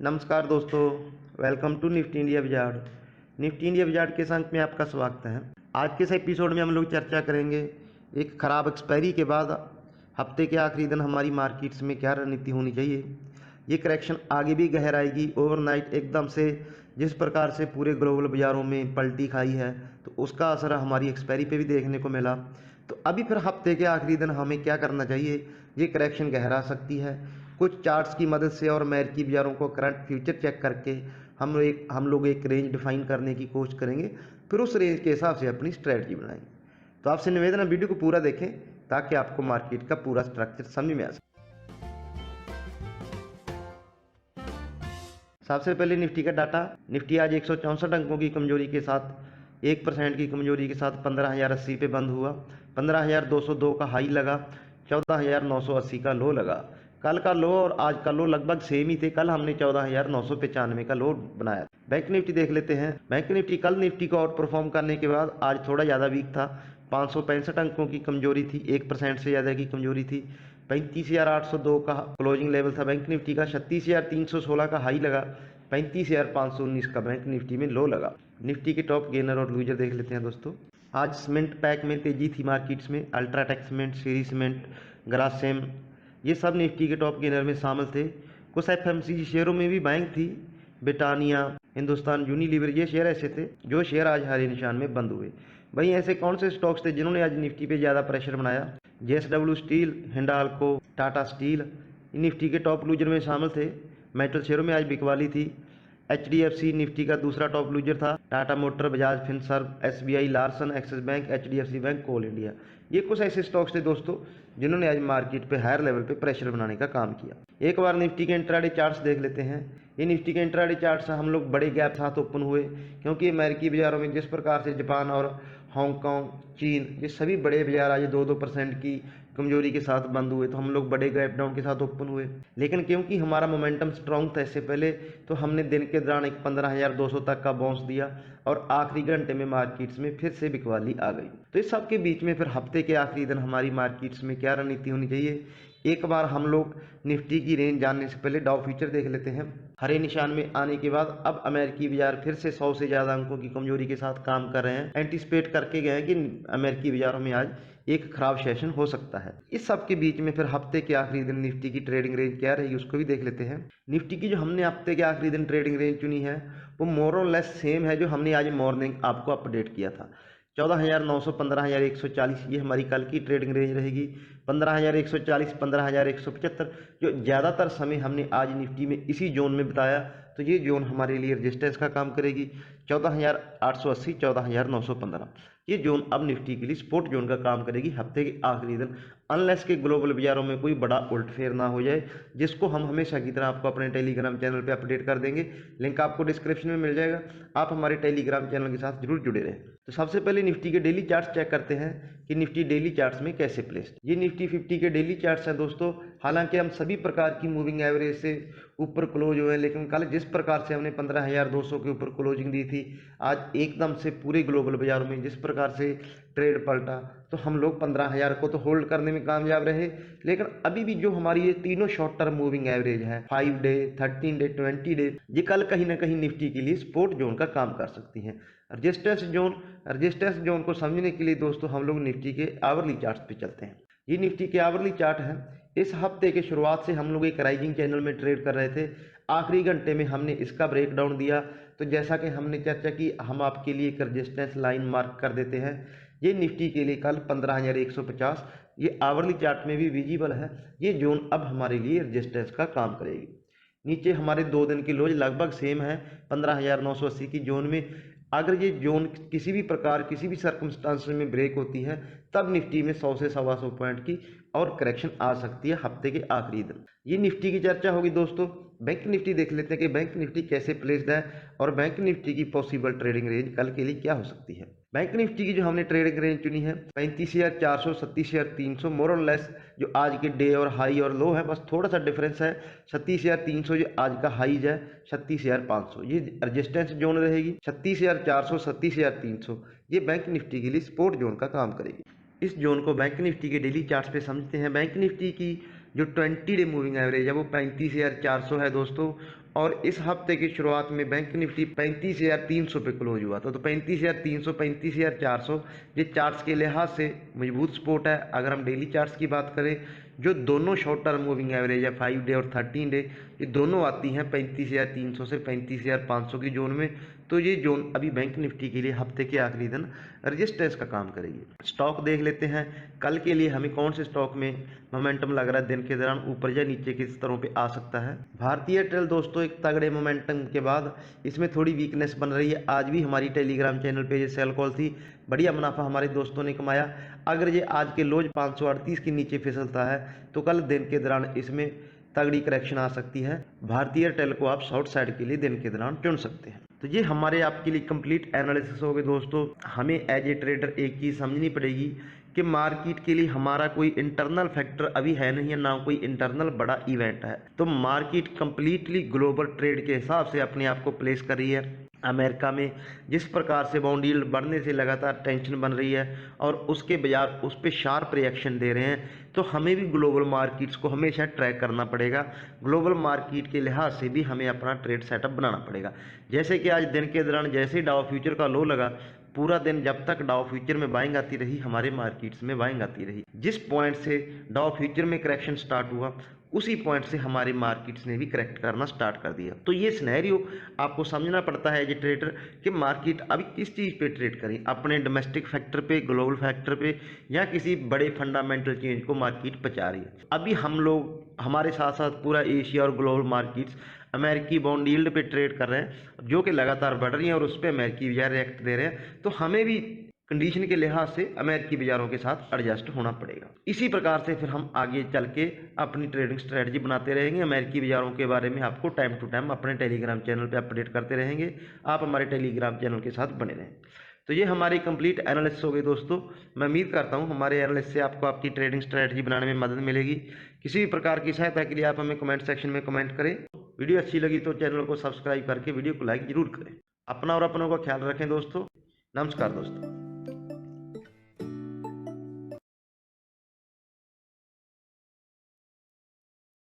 नमस्कार दोस्तों, welcome to Nifty India Wizard. Nifty India Wizard के अंक में आपका स्वागत है। आज के इस एपिसोड में हम लोग चर्चा करेंगे एक खराब एक्सपायरी के बाद हफ्ते के आखिरी दिन हमारी मार्केट्स में क्या रणनीति होनी चाहिए। ये करेक्शन आगे भी गहराएगी। ओवरनाइट एकदम से जिस प्रकार से पूरे ग्लोबल बाज़ारों में पलटी खाई है तो उसका असर हमारी एक्सपायरी पे भी देखने को मिला। तो अभी फिर हफ्ते के आखिरी दिन हमें क्या करना चाहिए। ये करेक्शन गहरा सकती है। कुछ चार्ट्स की मदद से और अमेरिकी बाज़ारों को करंट फ्यूचर चेक करके हम लोग एक रेंज डिफाइन करने की कोशिश करेंगे, फिर उस रेंज के हिसाब से अपनी स्ट्रेटजी बनाएंगे। तो आपसे निवेदन है वीडियो को पूरा देखें ताकि आपको मार्केट का पूरा स्ट्रक्चर समझ में आ सके। सबसे पहले निफ्टी का डाटा। निफ्टी आज 164 अंकों की कमजोरी के साथ 1% की कमजोरी के साथ 15,080 पे बंद हुआ। 15,202 का हाई लगा, 14,980 का लो लगा। कल का लो और आज का लो लगभग सेम ही थे। कल हमने 14,995 का लो बनाया। बैंक निफ्टी देख लेते हैं। बैंक निफ्टी कल निफ्टी को आउट परफॉर्म करने के बाद आज थोड़ा ज़्यादा वीक था। 565 अंकों की कमजोरी थी, 1% से ज़्यादा की कमजोरी थी। 35,802 का क्लोजिंग लेवल था बैंक निफ्टी का। 36,316 का हाई लगा, 35,519 का बैंक निफ्टी में लो लगा। निफ्टी के टॉप गेनर और लूजर देख लेते हैं दोस्तों। आज सीमेंट पैक में तेजी थी मार्केट्स में। UltraTech cement, Shri cement, Grasim, ये सब निफ्टी के टॉप गेनर में शामिल थे। कुछ एफएमसीजी शेयरों में भी बैंक थी। ब्रिटानिया, हिंदुस्तान यूनिलीवर, ये शेयर ऐसे थे जो शेयर आज हरे निशान में बंद हुए। वहीं ऐसे कौन से स्टॉक्स थे जिन्होंने आज निफ्टी पे ज़्यादा प्रेशर बनाया। JSW steel, Hindalco, Tata steel Nifty के टॉप लूजर में शामिल थे। मेटल शेयरों में आज बिकवाली थी। एचडीएफसी निफ्टी का दूसरा टॉप लूजर था। Tata motor, Bajaj Finserv, SBI, Larsen, Axis bank, HDFC bank, coal India, ये कुछ ऐसे स्टॉक्स थे दोस्तों जिन्होंने आज मार्केट पे हायर लेवल पे प्रेशर बनाने का काम किया। एक बार निफ्टी के इंट्राडे चार्ट्स देख लेते हैं। ये निफ्टी के इंट्राडे चार्ट्स हम लोग बड़े गैप साथ ओपन हुए, क्योंकि अमेरिकी बाजारों में जिस प्रकार से जापान और हांगकांग, चीन, ये सभी बड़े बाजार आज 2-2% की कमजोरी के साथ बंद हुए, तो हम लोग बड़े गैप डाउन के साथ ओपन हुए। लेकिन क्योंकि हमारा मोमेंटम स्ट्रांग था इससे पहले, तो हमने दिन के दौरान एक 15,200 तक का बाउंस दिया और आखिरी घंटे में मार्केट्स में फिर से बिकवाली आ गई। तो इस सब के बीच में फिर हफ्ते के आखिरी दिन हमारी मार्केट्स में क्या रणनीति होनी चाहिए। एक बार हम लोग निफ्टी की रेंज जानने से पहले डाउ फ्यूचर देख लेते हैं। हरे निशान में आने के बाद अब अमेरिकी बाजार फिर से 100 से ज़्यादा अंकों की कमजोरी के साथ काम कर रहे हैं। एंटिसिपेट करके गए हैं कि अमेरिकी बाजारों में आज एक खराब सेशन हो सकता है। इस सब के बीच में फिर हफ्ते के आखिरी दिन निफ्टी की ट्रेडिंग रेंज क्या रहेगी उसको भी देख लेते हैं। निफ्टी की जो हमने हफ्ते के आखिरी दिन ट्रेडिंग रेंज चुनी है वो मोर और लेस सेम है जो हमने आज मॉर्निंग आपको अपडेट किया था। 14,900, 15,140 ये हमारी कल की ट्रेडिंग रेंज रहेगी। 15,140, 15,175 जो ज़्यादातर समय हमने आज निफ्टी में इसी जोन में बताया, तो ये जोन हमारे लिए रजिस्टेंस का काम करेगी। 14,880, 14,915 ये जोन अब निफ्टी के लिए सपोर्ट जोन का काम करेगी हफ्ते के आखिरी दिन, अनलेस के ग्लोबल बाजारों में कोई बड़ा उल्टफेर ना हो जाए, जिसको हम हमेशा की तरह आपको अपने टेलीग्राम चैनल पे अपडेट कर देंगे। लिंक आपको डिस्क्रिप्शन में मिल जाएगा। आप हमारे टेलीग्राम चैनल के साथ जरूर जुड़े रहें। तो सबसे पहले निफ्टी के डेली चार्ट्स चेक करते हैं कि निफ्टी डेली चार्ट्स में कैसे प्लेस्ड। ये निफ्टी 50 के डेली चार्ट्स हैं दोस्तों। हालांकि हम सभी प्रकार की मूविंग एवरेज से ऊपर क्लोज हुए, लेकिन कल जिस प्रकार से हमने 15,200 के ऊपर क्लोजिंग दी थी, आज एकदम से पूरे ग्लोबल बाजारों में जिस प्रकार से ट्रेड पलटा, तो हम लोग 15,000 को तो होल्ड करने में कामयाब रहे। लेकिन अभी भी जो हमारी ये तीनों शॉर्ट टर्म मूविंग एवरेज है, 5 डे, 13 डे, 20 डे, ये कल कहीं ना कहीं निफ्टी के लिए सपोर्ट जोन का काम कर सकती हैं। रजिस्टेंस जोन को समझने के लिए दोस्तों हम लोग निफ्टी के आवरली चार्ट पे चलते हैं। ये निफ्टी के आवरली चार्ट है। इस हफ्ते के शुरुआत से हम लोग एक राइजिंग चैनल में ट्रेड कर रहे थे। आखिरी घंटे में हमने इसका ब्रेकडाउन दिया, तो जैसा कि हमने चर्चा की, हम आपके लिए एक रजिस्टेंस लाइन मार्क कर देते हैं। ये निफ्टी के लिए कल 15,150 ये आवरली चार्ट में भी विजिबल है। ये जोन अब हमारे लिए रजिस्टेंस का काम करेगी। नीचे हमारे 2 दिन की लोज लगभग सेम है 15,980 की जोन में। अगर ये जोन किसी भी प्रकार किसी भी सर्कमस्टांस में ब्रेक होती है, तब निफ्टी में 100 से 125 पॉइंट की और करेक्शन आ सकती है हफ्ते के आखिरी दिन। ये निफ्टी की चर्चा होगी दोस्तों। बैंक निफ्टी देख लेते हैं कि बैंक निफ्टी कैसे प्लेस्ड है और बैंक निफ्टी की पॉसिबल ट्रेडिंग रेंज कल के लिए क्या हो सकती है। बैंक निफ्टी की जो हमने ट्रेडिंग रेंज चुनी है 35,400, 37,300 मोर और लेस जो आज के डे और हाई और लो है, बस थोड़ा सा डिफरेंस है। 37,300 जो आज का हाईज है, 36,500 ये रजिस्टेंस जोन रहेगी। 36,400, 37,300 ये बैंक निफ्टी के लिए सपोर्ट जोन का काम करेगी। इस जोन को बैंक निफ्टी के डेली चार्ट्स पे समझते हैं। बैंक निफ्टी की जो 20 डे मूविंग एवरेज है वो 35,400 है दोस्तों, और इस हफ्ते की शुरुआत में बैंक निफ्टी 35,300 पे क्लोज हुआ था। तो 35,300, 35,400 ये चार्ट्स के लिहाज से मजबूत सपोर्ट है। अगर हम डेली चार्ट्स की बात करें, जो दोनों शॉर्ट टर्म मूविंग एवरेज है 5 डे और 13 डे, ये दोनों आती हैं 35,300 से 35,500 की जोन में। तो ये जोन अभी बैंक निफ्टी के लिए हफ्ते के आखिरी दिन रजिस्टेंस का काम करेगी। स्टॉक देख लेते हैं कल के लिए हमें कौन से स्टॉक में मोमेंटम लग रहा है, दिन के दौरान ऊपर या नीचे किस स्तरों पे आ सकता है। भारतीय एयरटेल दोस्तों एक तगड़े मोमेंटम के बाद इसमें थोड़ी वीकनेस बन रही है। आज भी हमारी टेलीग्राम चैनल पे ये सेल कॉल थी, बढ़िया मुनाफा हमारे दोस्तों ने कमाया। अगर ये आज के लोज 538 के नीचे फिसलता है तो कल दिन के दौरान इसमें तगड़ी करेक्शन आ सकती है। भारतीय एयरटेल को आप शॉर्ट साइड के लिए दिन के दौरान चुन सकते हैं। तो ये हमारे आपके लिए कंप्लीट एनालिसिस हो गए दोस्तों। हमें एज ए ट्रेडर एक चीज़ समझनी पड़ेगी कि मार्केट के लिए हमारा कोई इंटरनल फैक्टर अभी है नहीं है, ना कोई इंटरनल बड़ा इवेंट है। तो मार्केट कंप्लीटली ग्लोबल ट्रेड के हिसाब से अपने आप को प्लेस कर रही है। अमेरिका में जिस प्रकार से बॉन्ड यील्ड बढ़ने से लगातार टेंशन बन रही है और उसके बाजार उस पर शार्प रिएक्शन दे रहे हैं, तो हमें भी ग्लोबल मार्केट्स को हमेशा ट्रैक करना पड़ेगा। ग्लोबल मार्केट के लिहाज से भी हमें अपना ट्रेड सेटअप बनाना पड़ेगा। जैसे कि आज दिन के दौरान जैसे ही डाउ फ्यूचर का लो लगा, पूरा दिन जब तक डाउ फ्यूचर में बाइंग आती रही, हमारे मार्केट्स में बाइंग आती रही। जिस पॉइंट से डाउ फ्यूचर में करेक्शन स्टार्ट हुआ, उसी पॉइंट से हमारे मार्केट्स ने भी करेक्ट करना स्टार्ट कर दिया। तो ये सिनेरियो आपको समझना पड़ता है एज ट्रेडर कि मार्केट अभी किस चीज़ पे ट्रेड करें, अपने डोमेस्टिक फैक्टर पे, ग्लोबल फैक्टर पे, या किसी बड़े फंडामेंटल चेंज को मार्केट पचा रही है। अभी हम लोग हमारे साथ साथ पूरा एशिया और ग्लोबल मार्केट्स अमेरिकी बॉन्ड यील्ड पे ट्रेड कर रहे हैं, जो कि लगातार बढ़ रही हैं और उस पर अमेरिकी बाजार रिएक्ट दे रहे हैं। तो हमें भी कंडीशन के लिहाज से अमेरिकी बाजारों के साथ एडजस्ट होना पड़ेगा। इसी प्रकार से फिर हम आगे चल के अपनी ट्रेडिंग स्ट्रेटजी बनाते रहेंगे। अमेरिकी बाजारों के बारे में आपको टाइम टू टाइम अपने टेलीग्राम चैनल पे अपडेट करते रहेंगे। आप हमारे टेलीग्राम चैनल के साथ बने रहें। तो ये हमारी कंप्लीट एनालिसिस हो गई दोस्तों। मैं उम्मीद करता हूँ हमारे एनालिसिस से आपको आपकी ट्रेडिंग स्ट्रेटजी बनाने में मदद मिलेगी। किसी भी प्रकार की सहायता के लिए आप हमें कमेंट सेक्शन में कमेंट करें। वीडियो अच्छी लगी तो चैनल को सब्सक्राइब करके वीडियो को लाइक जरूर करें। अपना और अपनों का ख्याल रखें दोस्तों। नमस्कार दोस्तों।